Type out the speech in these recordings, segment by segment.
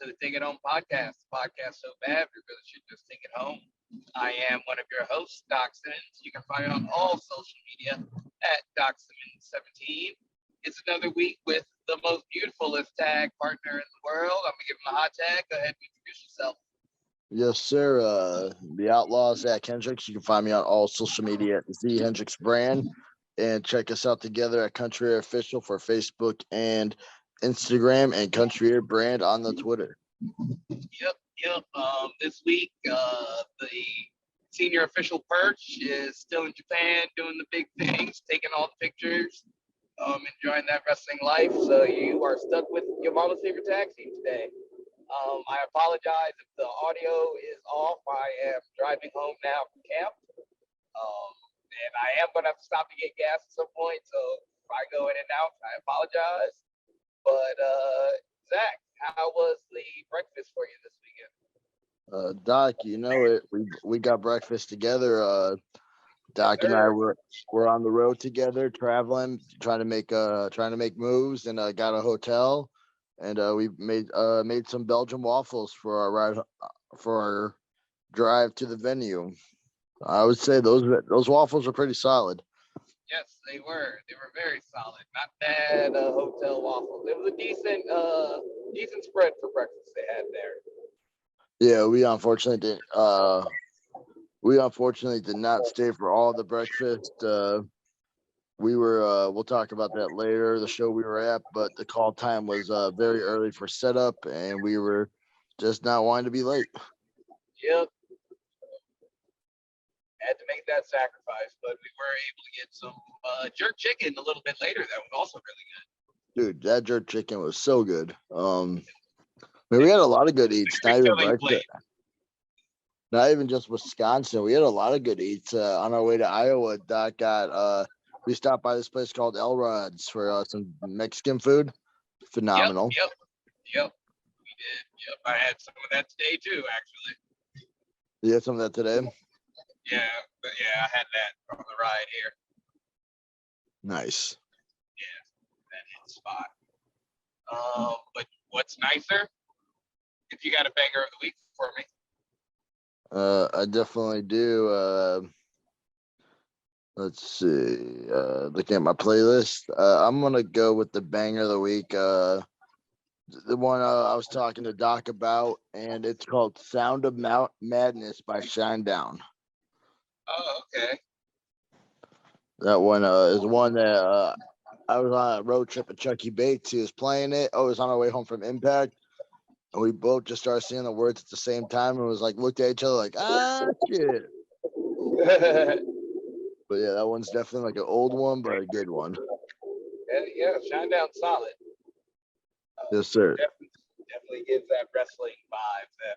to the Take It Home podcast. Podcast so bad we really should just take it home. I am one of your hosts, Doc Simmons. You can find me on all social media at DocSimmons17. It's another week with the most beautifulest tag partner in the world. I'm gonna give him a hot tag. Go ahead and introduce yourself. Yes, sir. The Outlaw, Zach Hendricks. You can find me on all social media at Z Hendricks Brand. And check us out together at Country Air Official for Facebook and Instagram, and Country Air Brand on the Twitter. Yep. This week, the senior official Perch is still in Japan doing the big things, taking all the pictures, enjoying that wrestling life. So you are stuck with your mama's favorite tag team today. I apologize if the audio is off. I am driving home now from camp. And I am going to have to stop to get gas at some point. So if I go in and out, I apologize. But, Zach, how was the breakfast for you this weekend? Doc, you know it. We got breakfast together. Doc and I were on the road together, traveling, trying to make moves, and got a hotel, and we made some Belgian waffles for our ride for our drive to the venue. I would say those waffles are pretty solid. Yes, they were. They were very solid. Not bad hotel waffles. It was a decent spread for breakfast they had there. Yeah, we unfortunately did not stay for all the breakfast. We'll talk about that later, the show we were at, but the call time was very early for setup, and we were just not wanting to be late. Yep. Had to make that sacrifice, but we were able to get some jerk chicken a little bit later. That was also really good. Dude, that jerk chicken was so good. We had a lot of good eats. Not even just Wisconsin. We had a lot of good eats on our way to Iowa. Doc we stopped by this place called Elrod's for some Mexican food. Phenomenal. Yep. We did. Yep. I had some of that today too, actually. You had some of that today? Yeah, I had that on the ride here. Nice. Yeah, that hit spot. But what's nicer? If you got a banger of the week for me. I definitely do. Let's see. Looking at my playlist, I'm gonna go with the banger of the week. The one I was talking to Doc about, and it's called "Sound of Madness" by Shinedown. Oh, okay. That one is one that I was on a road trip with Chucky Bates. He was playing it. I was on our way home from Impact, and we both just started saying the words at the same time, and was like looked at each other like, shit. But yeah, that one's definitely like an old one, but a good one. Yeah, Shinedown's solid. Yes, sir. Definitely gives that wrestling vibe that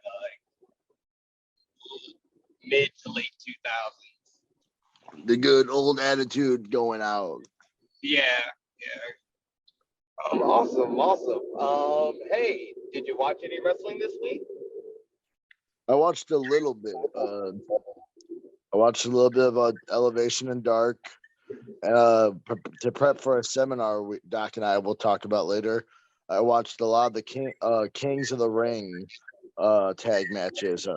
mid to late 2000s. The good old attitude going out. Yeah. Awesome. Hey, did you watch any wrestling this week? I watched a little bit. I watched a little bit of Elevation and Dark. To prep for a seminar Doc and I will talk about later. I watched a lot of the Kings of the Ring tag matches.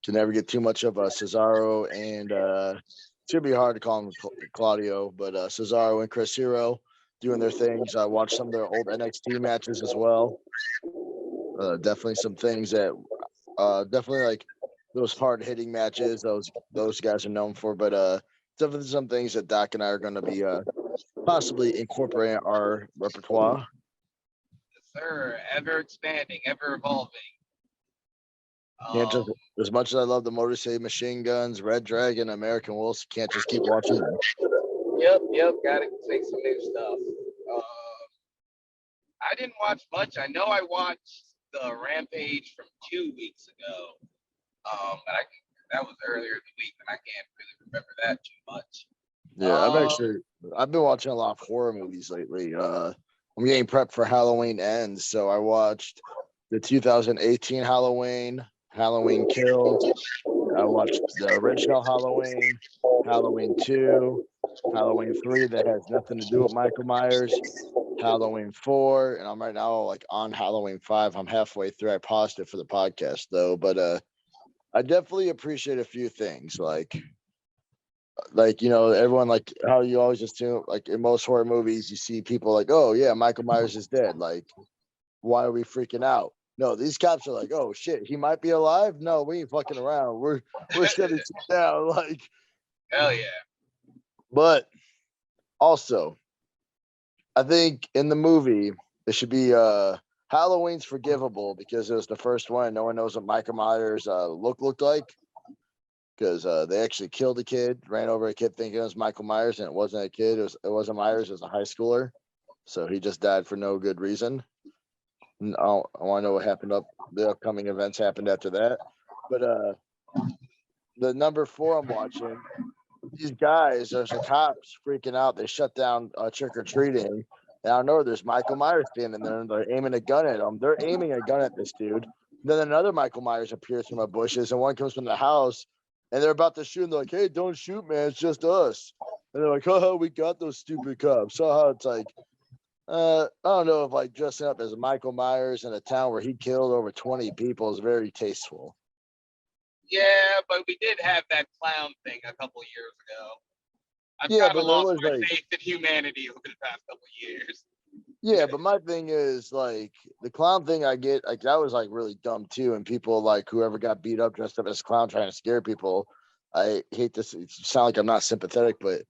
To never get too much of Cesaro and it's gonna be hard to call him Claudio, but Cesaro and Chris Hero doing their things. I watched some of their old NXT matches as well. Definitely some things that definitely like those hard hitting matches. Those guys are known for, but definitely some things that Doc and I are going to be possibly incorporating our repertoire. Yes, sir. Ever expanding, ever evolving. Just, as much as I love the Motor City Machine Guns, Red Dragon, American Wolves, can't just keep watching them. Yep. Gotta take some new stuff. I didn't watch much. I know I watched the Rampage from 2 weeks ago. But that was earlier in the week, and I can't really remember that too much. Yeah, I've been watching a lot of horror movies lately. I'm getting prepped for Halloween Ends, so I watched the 2018 Halloween Kills. I watched the original Halloween 2, Halloween 3 that has nothing to do with Michael Myers, Halloween 4, and I'm right now like on Halloween 5. I'm halfway through. I paused it for the podcast though, but I definitely appreciate a few things like everyone, like how you always assume, like in most horror movies you see people like, oh yeah, Michael Myers is dead, like why are we freaking out? No, these cops are like, oh shit, he might be alive. No, we ain't fucking around. We're shutting shit down. Like, Hell yeah. but also, I think in the movie it should be Halloween's forgivable because it was the first one. No one knows what Michael Myers looked like because they actually killed a kid, ran over a kid thinking it was Michael Myers, and it wasn't a kid. It wasn't Myers. It was a high schooler. So he just died for no good reason. I want to know what happened the upcoming events happened after that. But the number 4 I'm watching, these guys, there's the cops freaking out. They shut down trick or treating. And I know there's Michael Myers standing there, and they're aiming a gun at him. They're aiming a gun at this dude. Then another Michael Myers appears from the bushes, and one comes from the house, and they're about to shoot. And they're like, "Hey, don't shoot, man! It's just us." And they're like, "Oh, we got those stupid cops." So it's like, I don't know if like dressing up as Michael Myers in a town where he killed over 20 people is very tasteful. Yeah, but we did have that clown thing a couple years ago. I've Yeah, kind but of there lost was my like, faith in humanity over the past couple years. yeah, but my thing is like the clown thing I get, like that was like really dumb too. And people like whoever got beat up dressed up as a clown trying to scare people. I hate this. It sound like I'm not sympathetic, but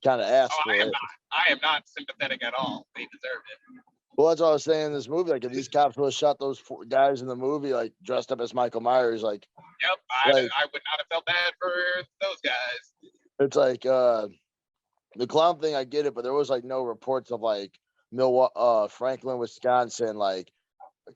kind of Oh, asked for I am it. not. I am not sympathetic at all. They deserve it. Well, that's what I was saying in this movie. Like, if these cops would have shot those 4 guys in the movie, like dressed up as Michael Myers, Yep, like I would not have felt bad for those guys. it's like the clown thing. I get it, but there was like no reports of like Franklin, Wisconsin, like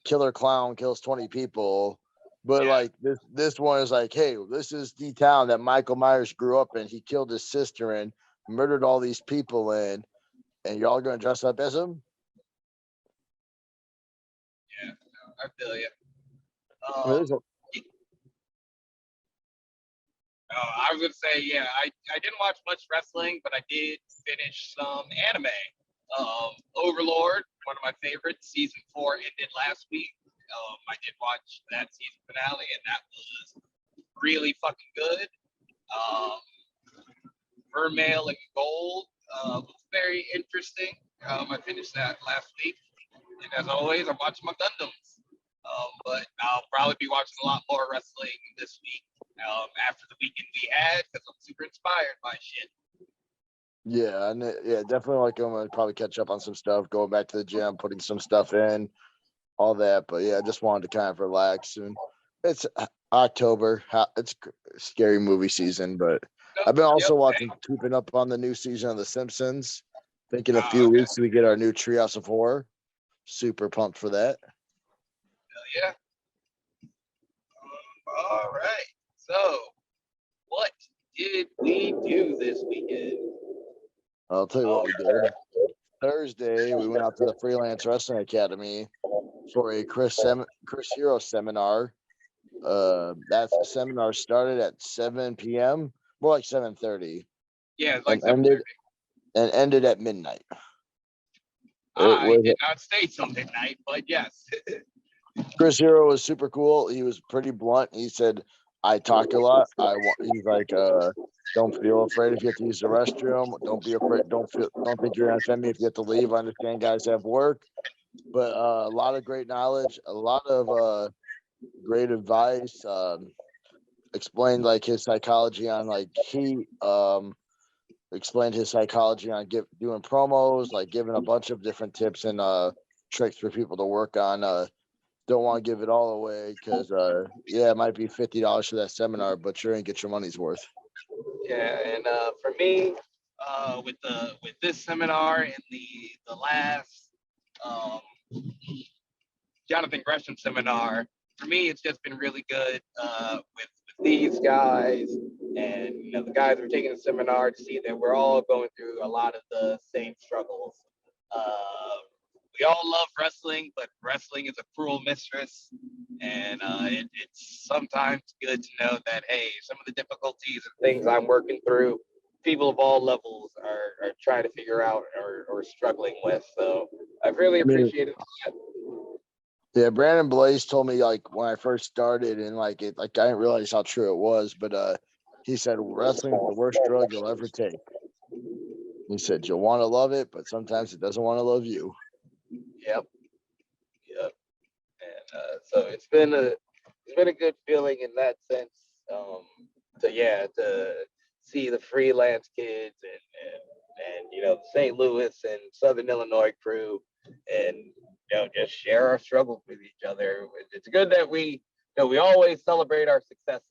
killer clown kills 20 people. But Yeah. like this one is like, hey, this is the town that Michael Myers grew up in. He killed his sister in, murdered all these people in, and y'all gonna dress up as him? Yeah, no, I feel you. I mean, I was gonna say, yeah, I didn't watch much wrestling, but I did finish some anime. Overlord, one of my favorites, season 4 ended last week. I did watch that season finale, and that was really fucking good. Um, Vermeil and Gold was very interesting. I finished that last week, and as always, I'm watching my Gundams. But I'll probably be watching a lot more wrestling this week after the weekend we had because I'm super inspired by shit. yeah, and yeah, definitely like I'm gonna probably catch up on some stuff, going back to the gym, putting some stuff in, all that. But yeah, I just wanted to kind of relax. And it's October. It's scary movie season, but I've been Yep. also watching, keeping up on the new season of The Simpsons. Think in a few Okay. weeks we get our new Treehouse of Horror. Super pumped for that. Yeah. All right. So, what did we do this weekend? I'll tell you what we did. Thursday, we went out to the Freelance Wrestling Academy for a Chris Hero seminar. That seminar started at 7 p.m., more like 7:30, Yeah, it's like and 7:30. ended at midnight. It I was did not stay till midnight, but yes. Chris Hero was super cool. He was pretty blunt. He said, "I talk a lot. He's like, don't feel afraid if you have to use the restroom. Don't be afraid. Don't think you're gonna offend me if you have to leave. I understand guys have work, but a lot of great knowledge, a lot of great advice. Explained like his psychology on like he explained his psychology on doing promos, like giving a bunch of different tips and tricks for people to work on. Don't want to give it all away because yeah, it might be $50 for that seminar, but sure ain't get your money's worth. Yeah, and for me, with this seminar and the last Jonathan Gresham seminar, for me, it's just been really good with these guys and the guys who are taking the seminar to see that we're all going through a lot of the same struggles. We all love wrestling, but wrestling is a cruel mistress, and it's sometimes good to know that hey, some of the difficulties and things I'm working through people of all levels are trying to figure out or struggling with. So I've really I mean, appreciated that. yeah, Brandon Blaze told me like when I first started and like it like I didn't realize how true it was, but he said wrestling is the worst drug you'll ever take. He said you'll want to love it, but sometimes it doesn't want to love you. Yep, yep. And so it's been a good feeling in that sense. To see the freelance kids and the St. Louis and Southern Illinois crew, and just share our struggles with each other. It's good that we always celebrate our successes,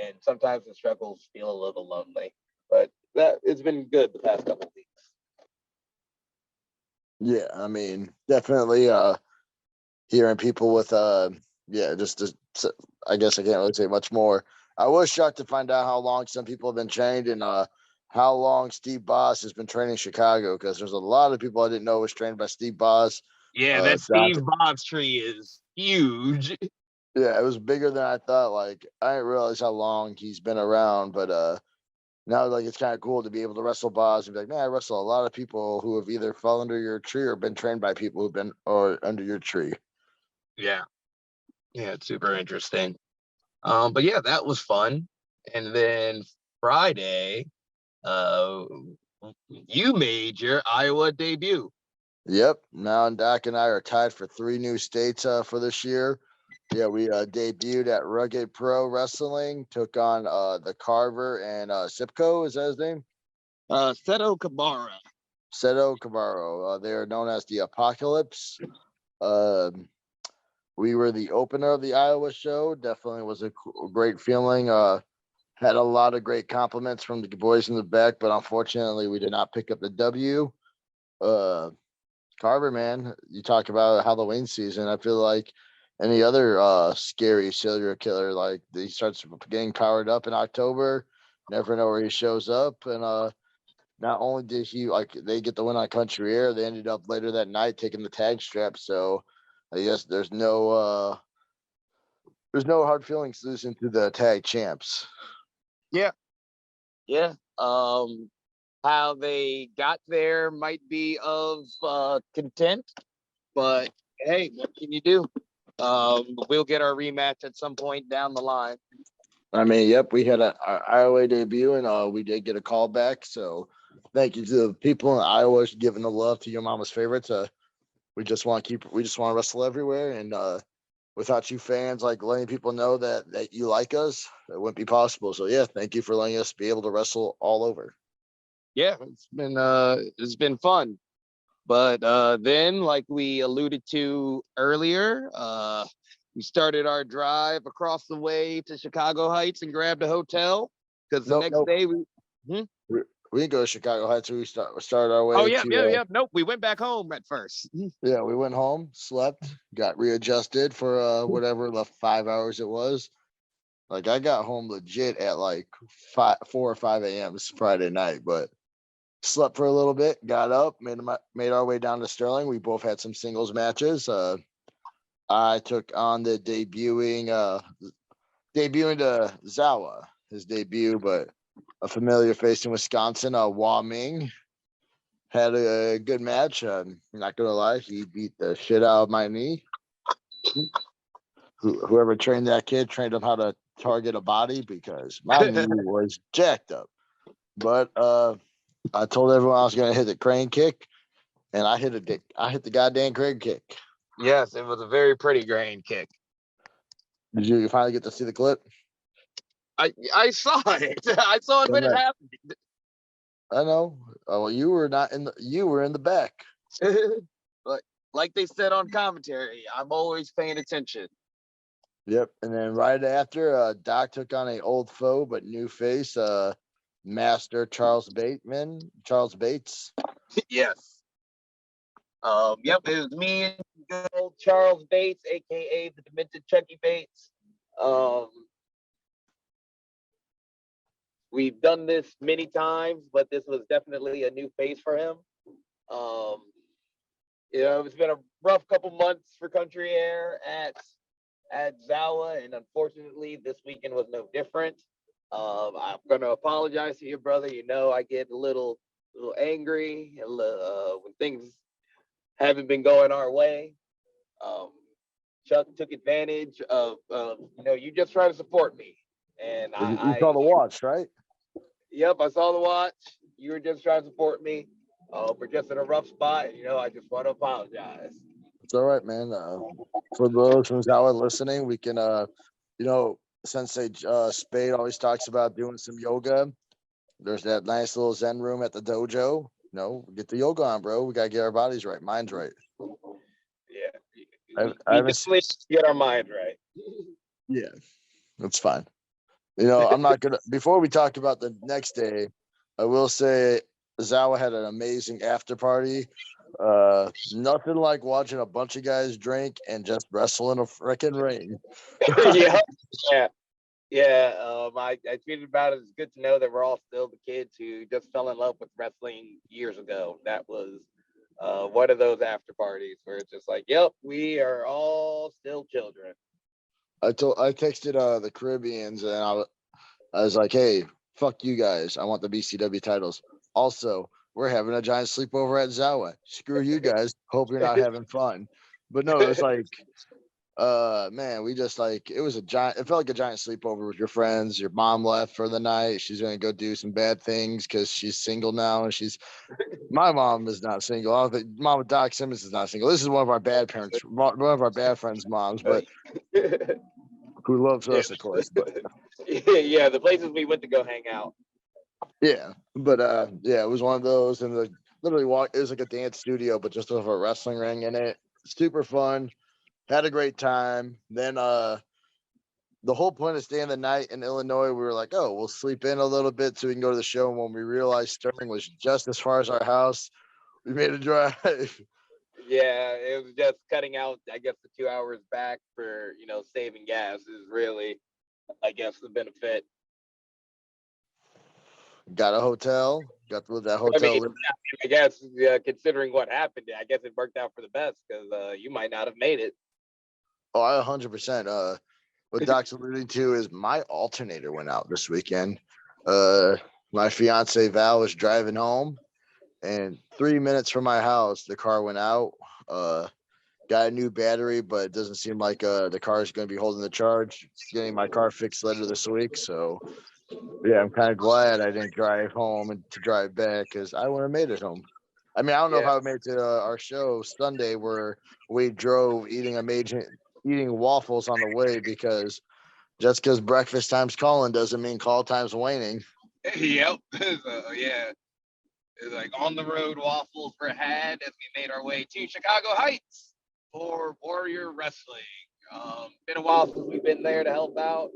and sometimes the struggles feel a little lonely. But that it's been good the past couple of weeks. Yeah, I mean, definitely hearing people with yeah, just I guess I can't really say much more. I was shocked to find out how long some people have been trained and how long Steve Boss has been training Chicago, because there's a lot of people I didn't know was trained by Steve Boss. Yeah, that Doc, Steve Bob's tree is huge. yeah, it was bigger than I thought. Like I didn't realize how long he's been around, but now like it's kind of cool to be able to wrestle Boss and be like, man, I wrestle a lot of people who have either fell under your tree or been trained by people who've been or under your tree. Yeah, yeah, it's super interesting. But yeah, that was fun. And then Friday, uh, you made your Iowa debut. Yep. Now Doc and I are tied for 3 new states for this year. Yeah, we debuted at Rugged Pro Wrestling, took on the Carver and Sipco, is that his name? Seto Kabara. Seto Cabarro. They are known as the Apocalypse. Um, we were the opener of the Iowa show. Definitely was a great feeling. Had a lot of great compliments from the boys in the back, but unfortunately we did not pick up the W. Uh, Carver, man, you talk about Halloween season. I feel like any other scary serial killer, like he starts getting powered up in October. Never know where he shows up. And not only did he like they get the win on Country Air, they ended up later that night taking the tag strap. So I guess there's no hard feelings losing to the tag champs. Yeah, yeah. How they got there might be of content, but hey, what can you do? We'll get our rematch at some point down the line. I mean, yep, we had our Iowa debut and we did get a call back. So thank you to the people in Iowa for giving the love to your mama's favorites. We just want to wrestle everywhere. And without you fans like letting people know that you like us, it wouldn't be possible. So yeah, thank you for letting us be able to wrestle all over. Yeah, it's been fun. But then, like we alluded to earlier, we started our drive across the way to Chicago Heights and grabbed a hotel because the next day we. We didn't go to Chicago Heights. We started our way. Oh yeah, yeah. Nope, we went back home at first. Yeah, we went home, slept, got readjusted for whatever the 5 hours it was. Like I got home legit at like 4 or 5 a.m. Friday night, but slept for a little bit, got up, made our way down to Sterling. We both had some singles matches. I took on the debuting to Zawa, his debut, but a familiar face in Wisconsin, Wah Ming. Had a good match. I'm not gonna lie, he beat the shit out of my knee. Whoever trained that kid trained him how to target a body because my knee was jacked up. But I told everyone I was gonna hit the crane kick, and I hit the goddamn crane kick. Yes, it was a very pretty crane kick. Did you finally get to see the clip? I saw it. I saw it when it happened. I know. Oh, well, you were in the back. But like they said on commentary, I'm always paying attention. Yep. And then right after, Doc took on a old foe but new face, Master Charles Bates. Yes. Yep, it was me and good old Charles Bates, aka the demented Chucky Bates. We've done this many times, but this was definitely a new phase for him. It's been a rough couple months for Country Air at Zawa, and unfortunately, this weekend was no different. I'm gonna apologize to your brother. You know, I get a little angry when things haven't been going our way. Um, Chuck took advantage of you just trying to support me, and You saw the watch, right? yep, I saw the watch. You were just trying to support me. We're just in a rough spot. I just want to apologize. It's all right, man. For those who's out listening, we can, Sensei Spade always talks about doing some yoga. There's that nice little Zen room at the dojo. Get the yoga on, bro. We gotta get our bodies right, minds right. Yeah, I, we, I we haven't. definitely get our mind right. Yeah, that's fine. I'm not gonna. Before we talk about the next day, I will say Zawa had an amazing after party. Nothing like watching a bunch of guys drink and just wrestle in a freaking ring. Yeah, yeah, yeah. I tweeted about it. It's good to know that we're all still the kids who just fell in love with wrestling years ago. That was one of those after parties where it's just like, yep, we are all still children. I texted the Caribbeans and I was like, hey, fuck you guys. I want the BCW titles. Also, we're having a giant sleepover at Zawa. Screw you guys. Hope you're not having fun. But no, it was like, man, we just like it was a giant. It felt like a giant sleepover with your friends. Your mom left for the night. She's gonna go do some bad things because she's single now, and my mom is not single. I don't think mom of Doc Simmons is not single. This is one of our bad parents, one of our bad friends' moms, but who loves Yeah, us, of course. But yeah, the places we went to go hang out. yeah, but yeah, it was one of those, and literally walk. It was like a dance studio, but just with a wrestling ring in it. Super fun. Had a great time. Then the whole point of staying the night in Illinois, we were like, oh, we'll sleep in a little bit so we can go to the show. And when we realized Sterling was just as far as our house, we made a drive. Yeah, it was just cutting out, I guess, the 2 hours back for saving gas is really, I guess, the benefit. Got a hotel. Got to that I hotel. mean, I guess considering what happened, I guess it worked out for the best because you might not have made it. Oh, I 100%. What Doc's alluding to is my alternator went out this weekend. My fiance Val was driving home, and 3 minutes from my house, the car went out. Got a new battery, but it doesn't seem like the car is going to be holding the charge. Getting my car fixed later this week, so yeah, I'm kind of glad I didn't drive home and to drive back because I would have made it home. I mean, I don't know if Yeah, I would made it to our show Sunday where we drove eating waffles on the way because just because breakfast time's calling doesn't mean call time's waning. Yep. So, yeah. It's like on the road waffles were had as we made our way to Chicago Heights for Warrior Wrestling. been a while since we've been there to help out.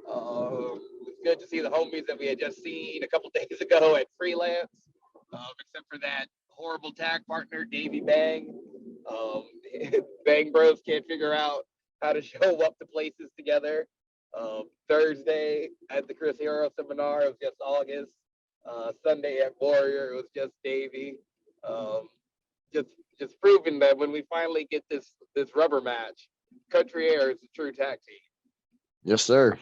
It's good to see the homies that we had just seen a couple days ago at Freelance. Except for that horrible tag partner, Davey Davey. Bang. Um, Bang Bros can't figure out how to show up to places together. Thursday at the Chris Hero seminar, it was just August. Sunday at Warrior, it was just Davey. Um, just just proving that when we finally get this rubber match, Country Air is a true tag team. Yes, sir.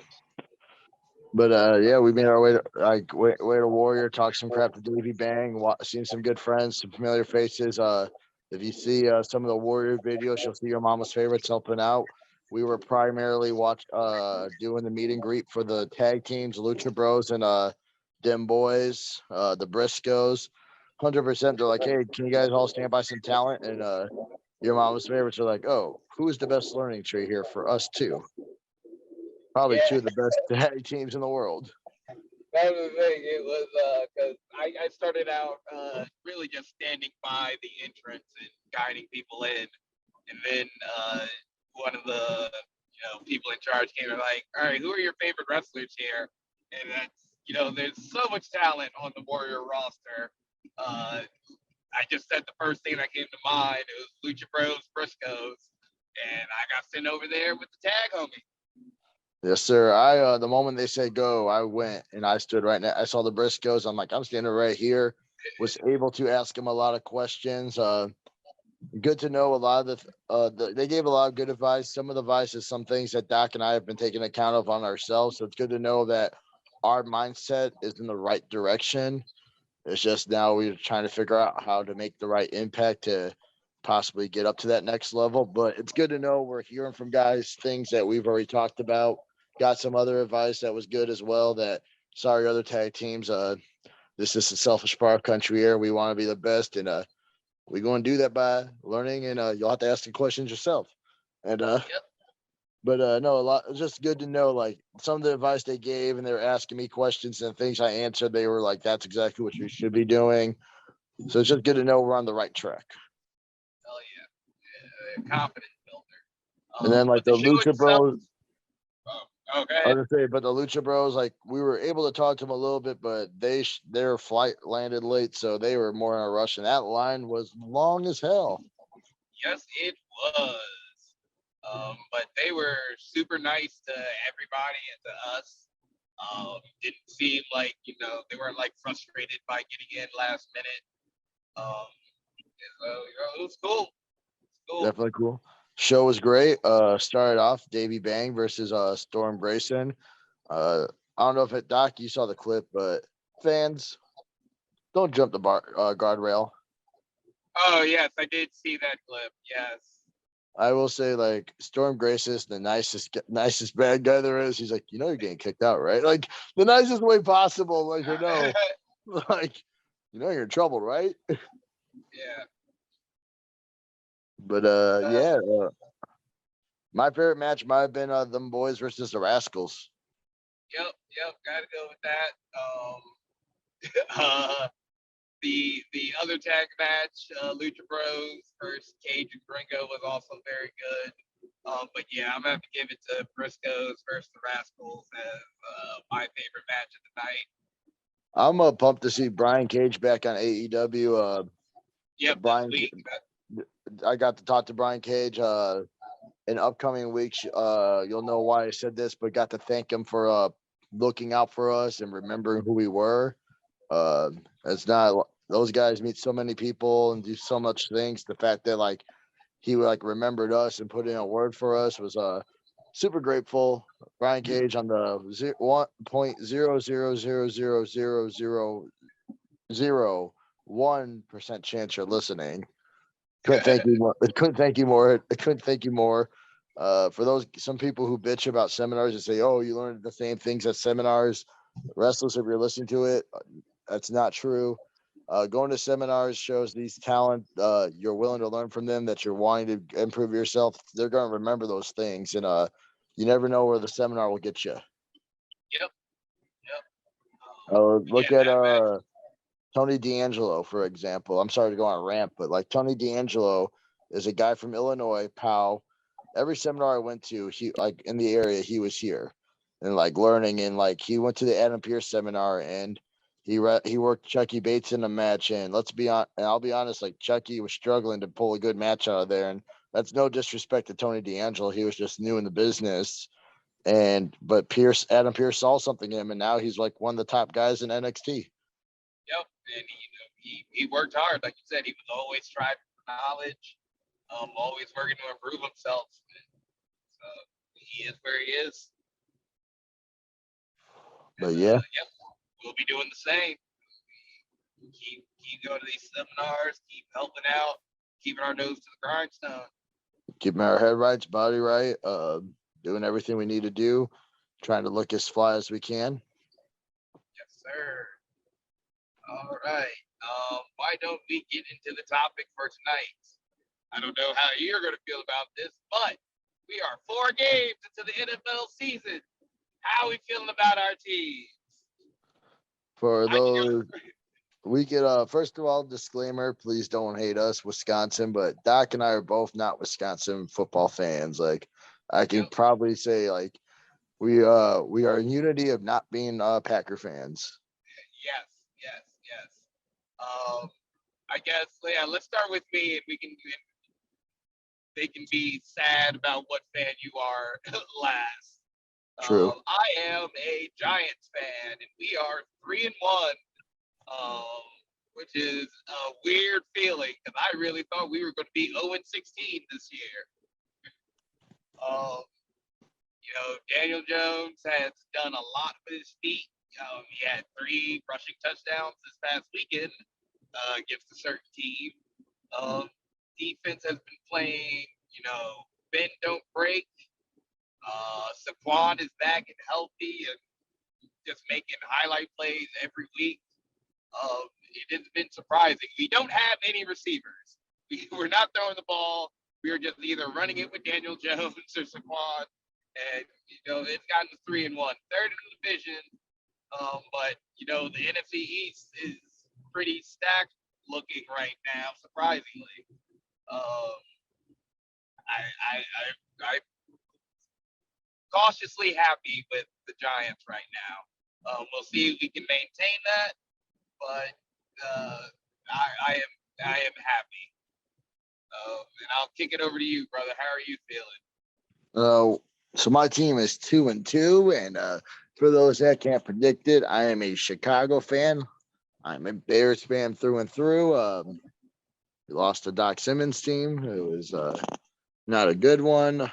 But yeah, we made our way to Warrior, talked some crap to Davey Bang, seen some good friends, some familiar faces. If you see some of the Warrior videos, you'll see your mama's favorites helping out. We were primarily doing the meet and greet for the tag teams, Lucha Bros and Dim Boys, the Briscoes. 100%. They're like, hey, can you guys all stand by some talent? And your mama's favorites are like, oh, who's the best learning tree here for us too? Probably two Yeah, of the best tag teams in the world. that was the thing. It was because I started out Really just standing by the entrance and guiding people in. And then one of the people in charge came and like, all right, who are your favorite wrestlers here? And that's there's so much talent on the Warrior roster. I just said the first thing that came to mind. It was Lucha Bros, Briscoes, and I got sent over there with the tag homie. Yes, sir. I the moment they said go, I went and I stood right now. I saw the Briscoes. I'm like, I'm standing right here. Was able to ask him a lot of questions. Good to know a lot of they gave a lot of good advice. Some of the advice is some things that Doc and I have been taking account of on ourselves. So it's good to know that our mindset is in the right direction. It's just now we're trying to figure out how to make the right impact to possibly get up to that next level. But it's good to know we're hearing from guys things that we've already talked about. Got some other advice that was good as well. That sorry, other tag teams. This is a selfish part of country here. We want to be the best, and we're going to do that by learning. And you'll have to ask the questions yourself. And Yep. but no, a lot. It's just good to know, like some of the advice they gave, and they were asking me questions and things I answered. They were like, "That's exactly what you should be doing." So it's just good to know we're on the right track. Hell yeah. Confidence builder. And then like But the the show Lucha itself. Bros, Oh, go I ahead. was gonna say, but the Lucha Bros, like we were able to talk to them a little bit, but their flight landed late, so they were more in a rush, and that line was long as hell. Yes, it was. But they were super nice to everybody and to us. Didn't seem like, they weren't like frustrated by getting in last minute. So, it was cool. Cool. Definitely cool. Show was great. Started off Davey Bang versus Storm Grayson. I don't know if Doc, you saw the clip, but fans, don't jump the guardrail. Oh, yes, I did see that clip. Yes. I will say, like, Storm Grayson is the nicest bad guy there is. He's like, you're getting kicked out, right? Like, the nicest way possible. Like, like, you're in trouble, right? Yeah. But yeah, my favorite match might have been them boys versus the Rascals. Yep, gotta go with that. The other tag match, Lucha Bros versus Cage and Gringo, was also very good. But yeah, I'm gonna have to give it to Briscoes versus the Rascals as my favorite match of the night. I'm pumped to see Brian Cage back on AEW. Yep, Brian, this week. I got to talk to Brian Cage in upcoming weeks. You'll know why I said this, but got to thank him for looking out for us and remembering who we were. It's not those guys meet so many people and do so much things. The fact that like he like remembered us and put in a word for us was super grateful. Brian Cage on the 1.0000001% chance you're listening. Couldn't thank you more. Couldn't thank you more. Couldn't thank you more. For some people who bitch about seminars and say, "Oh, you learned the same things at seminars," Restless, if you're listening to it, that's not true. Going to seminars shows these talent. You're willing to learn from them. That you're wanting to improve yourself. They're going to remember those things, and you never know where the seminar will get you. Yep. Look Yeah, at that match. Tony D'Angelo, for example. I'm sorry to go on a rant, but like Tony D'Angelo is a guy from Illinois, POW. Every seminar I went to, he like in the area, he was here and like learning. And like he went to the Adam Pearce seminar and he worked Chucky Bates in a match. And I'll be honest, like Chucky was struggling to pull a good match out of there. And that's no disrespect to Tony D'Angelo. He was just new in the business. But Adam Pearce saw something in him, and now he's like one of the top guys in NXT. Yep, and he worked hard, like you said. He was always striving for knowledge, always working to improve himself. So he is where he is. But yeah, yep, we'll be doing the same. Keep going to these seminars, keep helping out, keeping our nose to the grindstone. Keeping our head right, body right, doing everything we need to do, trying to look as fly as we can. Yes, sir. All right. Why don't we get into the topic for tonight? I don't know how you're going to feel about this, but we are 4 games into the NFL season. How are we feeling about our teams? For those, we get first of all, disclaimer, please don't hate us, Wisconsin, but Doc and I are both not Wisconsin football fans. Like I can probably say like we are in unity of not being Packer fans. Yes. I guess let's start with me and they can be sad about what fan you are last. True. I am a Giants fan and we are 3-1. Which is a weird feeling because I really thought we were going to be 0-16 this year. Daniel Jones has done a lot with his feet He had 3 rushing touchdowns this past weekend against a certain team. Defense has been playing, bend don't break. Saquon is back and healthy and just making highlight plays every week. It has been surprising. We don't have any receivers. We're not throwing the ball. We are just either running it with Daniel Jones or Saquon. And, it's gotten to 3-1. Third in the division. But, the NFC East is pretty stacked looking right now, surprisingly. I'm cautiously happy with the Giants right now. We'll see if we can maintain that, but I am happy. And I'll kick it over to you, brother. How are you feeling? So my team is 2-2, and for those that can't predict it, I am a Chicago fan. I'm a Bears fan through and through. We lost to Doc Simmons' team. It was not a good one.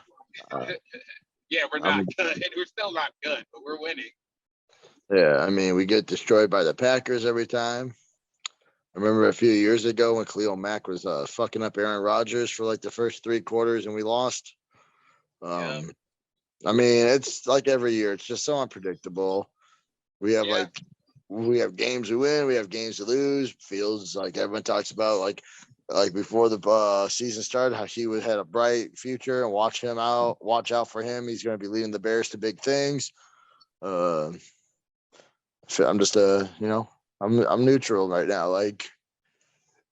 Yeah, we're not good. We're still not good, but we're winning. Yeah, I mean, we get destroyed by the Packers every time. I remember a few years ago when Khalil Mack was fucking up Aaron Rodgers for like the first 3 quarters and we lost. Yeah. I mean, it's like every year. It's just so unpredictable. We have we have games to win. We have games to lose. Feels like everyone talks about like before the season started, how he had a bright future and watch out for him. He's going to be leading the Bears to big things. I'm just I'm neutral right now. Like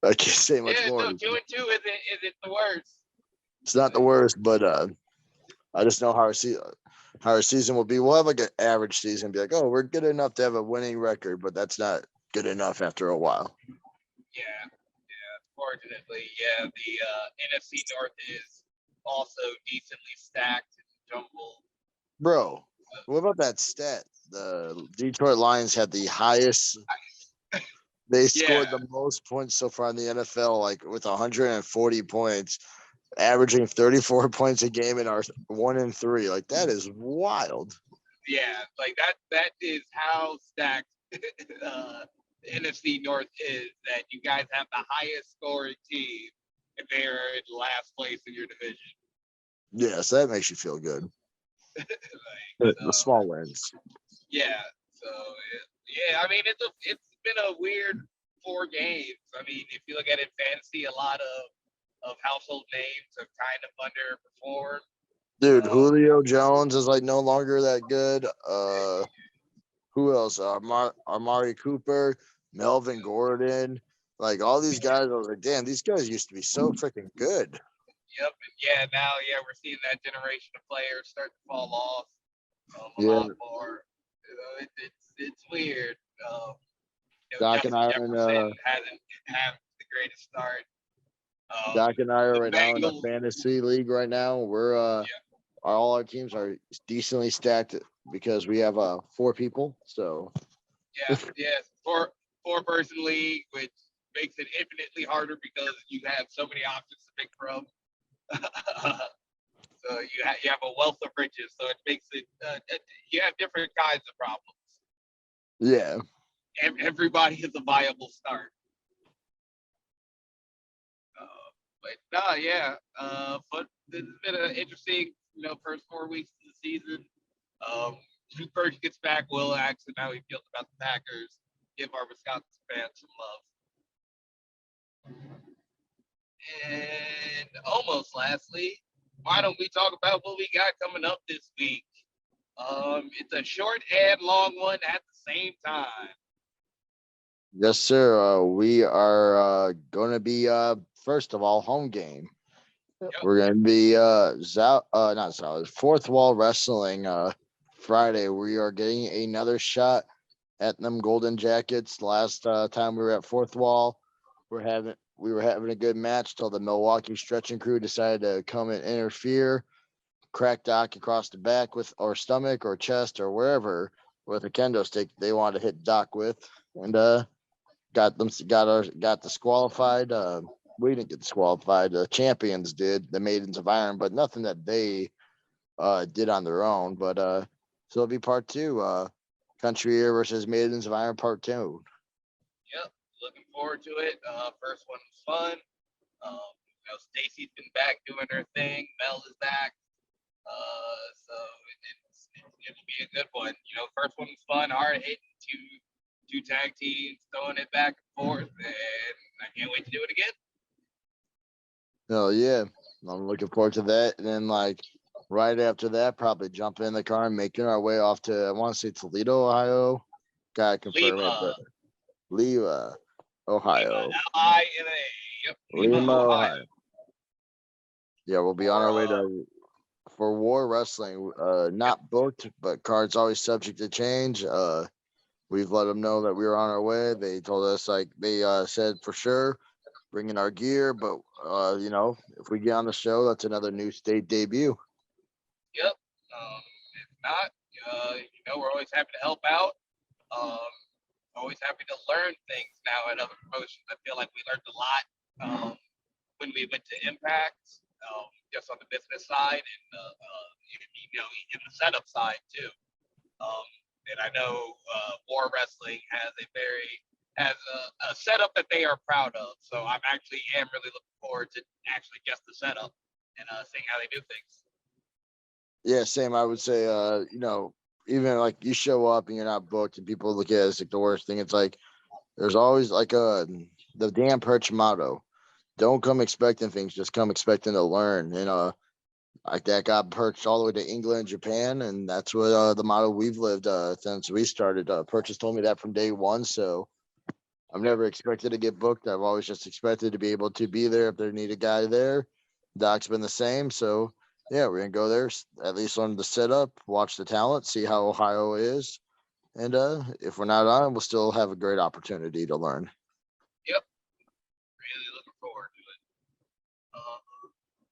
I can't say much more. No, 2-2 isn't the worst. It's not the worst, but I just know how our season will be. We'll have like an average season, be like, oh, we're good enough to have a winning record, but that's not good enough after a while. Yeah. Fortunately, the NFC North is also decently stacked and jumbled. Bro, what about that stat? The Detroit Lions had the highest. They scored the most points so far in the NFL, like with 140 points, averaging 34 points a game and are 1-3. Like that is wild. Yeah, like that is how stacked the NFC North is. That you guys have the highest scoring team, and they are in last place in your division. Yes, that makes you feel good. The small wins. Yeah. So I mean, it's been a weird 4 games. I mean, if you look at it in fantasy, a lot of household names have kind of underperformed. Dude, Julio Jones is like no longer that good. Who else? Amari Cooper, Melvin Gordon, like all these guys. I was like, damn, these guys used to be so freaking good. Yep. And now we're seeing that generation of players start to fall off a lot more. It's weird. Doc and I Jefferson hasn't had the greatest start. Doc and I are right now in the fantasy league right now. We're all our teams are decently stacked because we have 4 people. So four-person league, which makes it infinitely harder because you have so many options to pick from. So you have a wealth of riches. So it makes it you have different kinds of problems. Yeah. Everybody is a viable start. But this has been an interesting, first 4 weeks of the season. Perch gets back, we'll ask him how he feels about the Packers. Give our Wisconsin fans some love. And almost lastly, why don't we talk about what we got coming up this week? It's a short and long one at the same time. Yes, sir. We are going to be first of all home game. Yep. We're going to be Fourth Wall Wrestling Friday. We are getting another shot at them Golden Jackets. Last time we were at Fourth Wall, we were having a good match till the Milwaukee stretching crew decided to come and interfere, crack Doc across the back with or stomach or chest or wherever with a kendo stick they wanted to hit Doc with, and got disqualified. We didn't get disqualified. The champions did, the Maidens of Iron, but nothing that they did on their own. But so it'll be part 2. Country Year versus Maidens of Iron Part 2. Yep, looking forward to it. First one was fun. Stacy's been back doing her thing. Mel is back. So it'll be a good one. First one was fun, hard hitting, two tag teams throwing it back and forth, and I can't wait to do it again. Oh yeah, I'm looking forward to that. And then right after that, probably jump in the car and making our way off to, I want to say Toledo, Ohio. Gotta confirm it, but Lima, Ohio. Lima, Yep, Lima, Ohio. Yeah, we'll be on our way to for War Wrestling. Not booked, but cards always subject to change. We've let them know that we were on our way. They told us they said for sure bringing our gear, but if we get on the show, that's another new state debut. Yep. If not, we're always happy to help out. Always happy to learn things now at other promotions. I feel like we learned a lot when we went to Impact, just on the business side and in the setup side too. And I know War Wrestling has a setup that they are proud of. So I'm really looking forward to actually just the setup and seeing how they do things. Yeah, same. I would say, even you show up and you're not booked and people look at it as the worst thing. It's there's always the damn Perch motto. Don't come expecting things, just come expecting to learn. That got Perched all the way to England, Japan, and that's what the motto we've lived since we started. Perch has told me that from day one, so I've never expected to get booked. I've always just expected to be able to be there if they need a guy there. Doc's been the same, so yeah, we're gonna go there, at least learn the setup, watch the talent, see how Ohio is, and if we're not on, we'll still have a great opportunity to learn. Yep, really looking forward to it.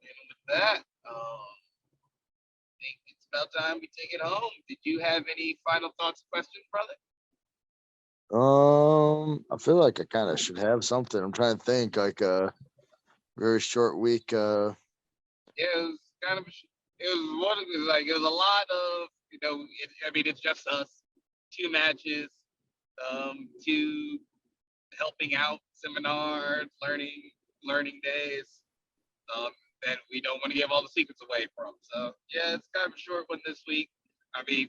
And with that, I think it's about time we take it home. Did you have any final thoughts or questions, brother? I feel like I kind of should have something. I'm trying to think, a very short week. Yeah, it was kind of. It was a lot of it's just us, 2 matches, 2 helping out seminars, learning days. That we don't want to give all the secrets away from. So yeah, it's kind of a short one this week.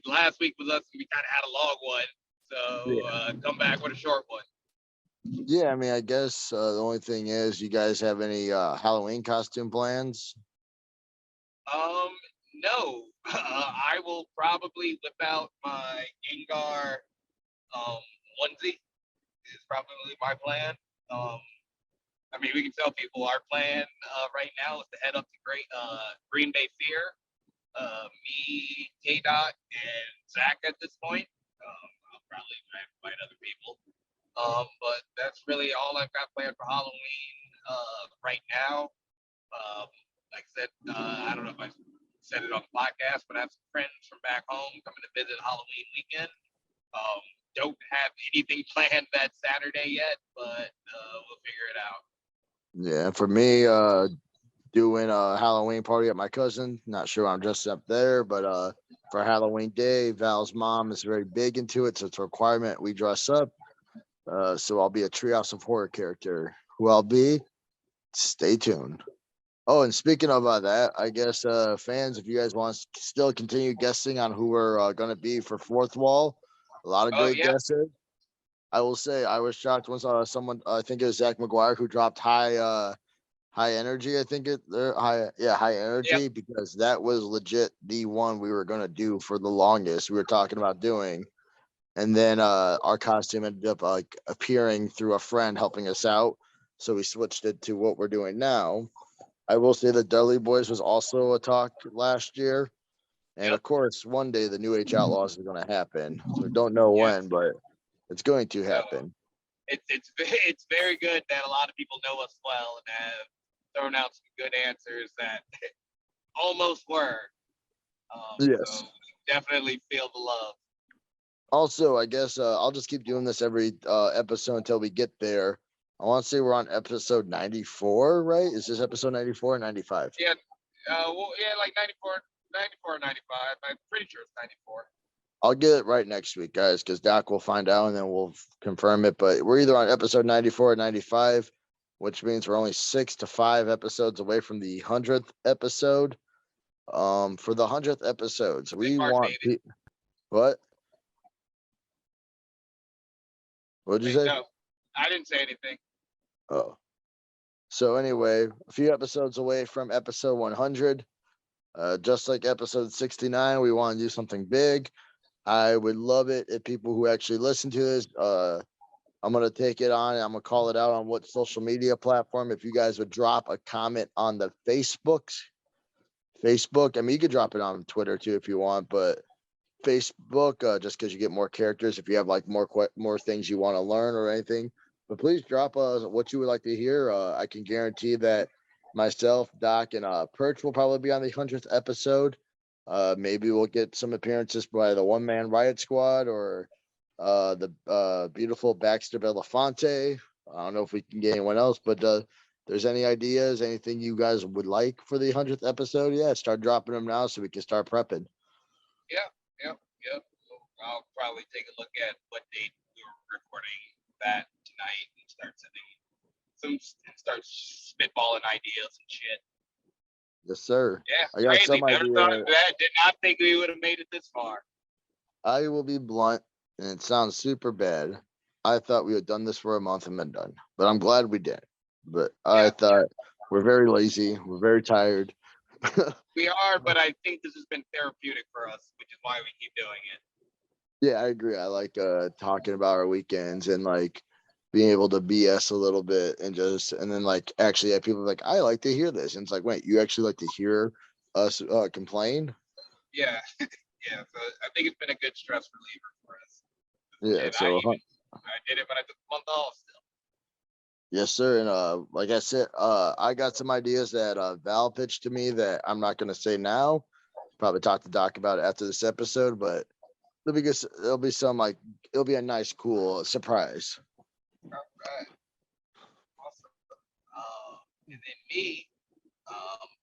Last week was us, we kind of had a long one. So come back with a short one. Yeah, I guess the only thing is, you guys have any Halloween costume plans? No. I will probably whip out my Gengar onesie. Is probably my plan. We can tell people our plan right now is to head up to Green Bay Fear. Me, K-Dot, and Zach at this point. I'll probably invite other people. But that's really all I've got planned for Halloween right now. Like I said, I don't know if I said it on the podcast, but I have some friends from back home coming to visit Halloween weekend. Don't have anything planned that Saturday yet, but we'll figure it out. Yeah, for me, doing a Halloween party at my cousin. Not sure I'm dressed up there, but for Halloween day, Val's mom is very big into it, so it's a requirement we dress up. So I'll be a Treehouse of Horror character. Who I'll be? Stay tuned. Oh, and speaking of that, I guess fans, if you guys want to still continue guessing on who we're going to be for Fourth Wall, a lot of great guesses. I will say I was shocked when someone, I think it was Zach McGuire, who dropped high energy. I think high energy, because that was legit the one we were going to do for the longest. We were talking about doing. And then our costume ended up appearing through a friend helping us out. So we switched it to what we're doing now. I will say the Dudley Boys was also a talk last year. And of course, one day the New Age Outlaws is going to happen. So we don't know when, but it's going to happen. It's very good that a lot of people know us well and have thrown out some good answers that almost were. Yes. So definitely feel the love. Also, I guess I'll just keep doing this every episode until we get there. I want to say we're on episode 94, right? Is this episode 94 or 95? Yeah, like 94 or 95. I'm pretty sure it's 94. I'll get it right next week, guys, because Doc will find out and then we'll confirm it. But we're either on episode 94 or 95, which means we're only 6 to 5 episodes away from the 100th episode. For the 100th episodes, we want what? What'd you say? No, I didn't say anything. Oh. So anyway, a few episodes away from episode 100. Just like episode 69, we want to do something big. I would love it if people who actually listen to this, I'm going to take it on. I'm going to call it out on what social media platform. If you guys would drop a comment on the Facebook. I mean, you could drop it on Twitter too if you want, but Facebook, just because you get more characters. If you have like more things you want to learn or anything, but please drop what you would like to hear. I can guarantee that myself, Doc, and Perch will probably be on the 100th episode. Maybe we'll get some appearances by the One Man Riot Squad or the beautiful Baxter Belafonte. I don't know if we can get anyone else, but there's any ideas, anything you guys would like for the 100th episode? Yeah, start dropping them now so we can start prepping. Yep. I'll probably take a look at what date we were recording that tonight and start spitballing ideas and shit. Yes, sir. Yeah, I got crazy. some Never idea. thought of that. Did not think we would have made it this far. I will be blunt, and it sounds super bad. I thought we had done this for a month and been done, but I'm glad we did. But I thought we're very lazy. We're very tired. We are, but I think this has been therapeutic for us, which is why we keep doing it. Yeah, I agree. I like talking about our weekends and like being able to BS a little bit and then like actually have people like, I like to hear this. And it's like, wait, you actually like to hear us complain? Yeah. Yeah. So I think it's been a good stress reliever for us. Yeah. And So I did it when I took a month off still. yes, sir. And like I said, I got some ideas that Val pitched to me that I'm not gonna say now. Probably talk to Doc about it after this episode, but it'll be good. It'll be a nice, cool surprise. All right. Awesome. And then me,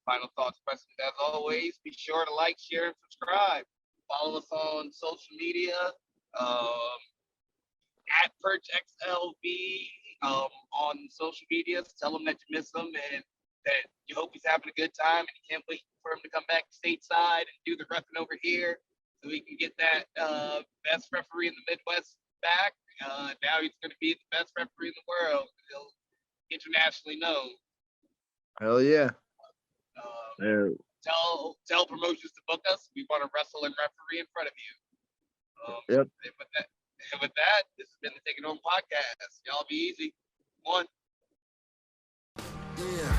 final thoughts, questions as always. Be sure to like, share, and subscribe. Follow us on social media. At Perch XLV on social media. Tell them that you miss them and that you hope he's having a good time and you can't wait for him to come back stateside and do the repping over here so we can get that best referee in the Midwest back. Now he's going to be the best referee in the world. He'll internationally known. Hell yeah. Tell promotions to book us. We want to wrestle and referee in front of you. Yep. And with that, this has been the Take It Home podcast. Y'all be easy. One. Yeah.